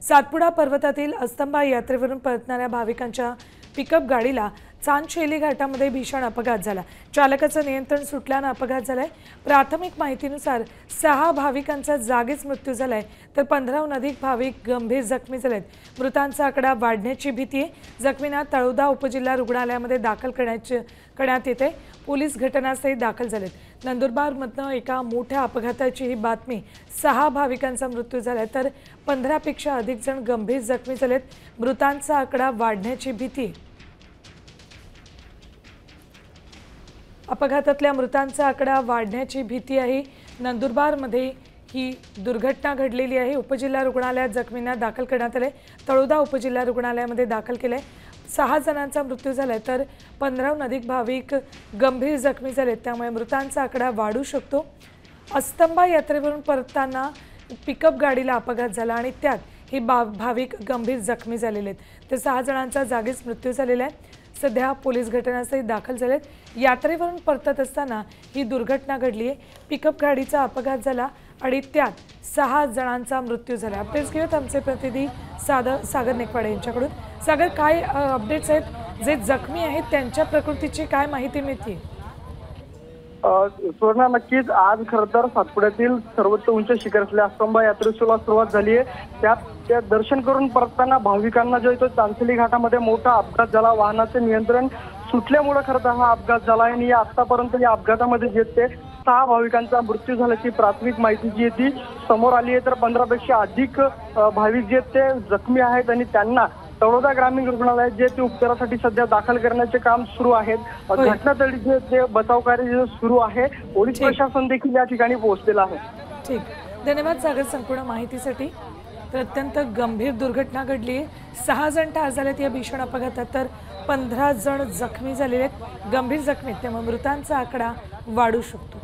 सातपुडा पर्वतातील अस्तंबा यात्रेवरून परतणाऱ्या भाविकांच्या पिकअप गाडीला चांदशेली घाटामध्ये भीषण अपघात झाला। चालकाचं नियंत्रण सुटल्यानं अपघात झालाय। प्राथमिक माहितीनुसार 6 भाविकांचा जागीच मृत्यू झालाय तर 15हून अधिक भाविक गंभीर जखमी झालेत। मृतांचा आकडा वाढण्याची भीती आहे। जखमींना तळोदा उपजिल्हा रुग्णालयामध्ये दाखल करण्यात येते। पोलीस घटनास्थळी दाखल झालेत। नंदुरबारमधनं एका मोठ्या अपघाताची ही बातमी। 6 भाविकांचा मृत्यू झालाय तर 15 पेक्षा अधिक जण गंभीर जखमी झालेत। मृतांचा आकडा वाढण्याची भीती आहे। अपघातातल्या मृतांचा आकडा वाढण्याची भीती आहे। नंदुरबारमध्ये ही दुर्घटना घडलेली आहे। उपजिल्हा रुग्णालयात जखमींना दाखल करण्यात आले। तळोदा उपजिल्हा रुग्णालयामध्ये दाखल केले। 6 जणांचा मृत्यू झालाय तर 15हून अधिक भाविक गंभीर जखमी झालेत। त्यामुळे मृतांचा आकडा वाढू शकतो। अस्तंबा यात्रेवरून परतताना पिकअप गाडीला अपघात झाला आणि त्यात ही भाविक गंभीर जखमी झालेले आहेत। तर 6 जणांचा जागीच मृत्यू झालेला आहे। सध्या पोलीस घटनास्थळी दाखल झालेत। यात्रेवरून परतत असताना ही दुर्घटना घडली आहे। पिकअप गाडीचा अपघात झाला आणि त्यात 6 जणांचा मृत्यू झाला। अपडेट्स घेऊयात आमचे प्रतिनिधी सागर नेकवाडे यांच्याकडून। सागर, काय अपडेट्स आहेत? जे जखमी आहेत त्यांच्या प्रकृतीची काय माहिती मिळते? सुवर्णा, नक्कीच आज खरं तर सातपुड्यातील सर्वोच्च उंच शिखर असलेल्या अस्तंबा यात्रेला सुरुवात झाली आहे। त्या दर्शन करून परतताना भाविकांना जो तो चांदशेली घाटामध्ये मोठा अपघात झाला। वाहनाचे नियंत्रण सुटल्यामुळे खरं तर हा अपघात झाला आहे आणि आतापर्यंत या अपघातामध्ये जे ते 6 भाविकांचा मृत्यू झाल्याची प्राथमिक माहिती जी आहे ती समोर आली आहे। तर 15 पेक्षा अधिक भाविक जे ते जखमी आहेत आणि त्यांना तळोदा ग्रामीण रुग्णालयात जे ते उपचारासाठी सध्या दाखल करण्याचे काम सुरू आहे। घटनास्थळी जे ते बचाव कार्य सुरू आहे। पोलीस प्रशासन देखील या ठिकाणी पोहोचलेलं आहे। ठीक, धन्यवाद सागर संपूर्ण माहितीसाठी। तर अत्यंत गंभीर दुर्घटना घडली आहे। 6 जण ठार झालेत या भीषण अपघातात तर 15 जण जखमी झालेले आहेत, गंभीर जखमी। त्यामुळे मृतांचा आकडा वाढू शकतो।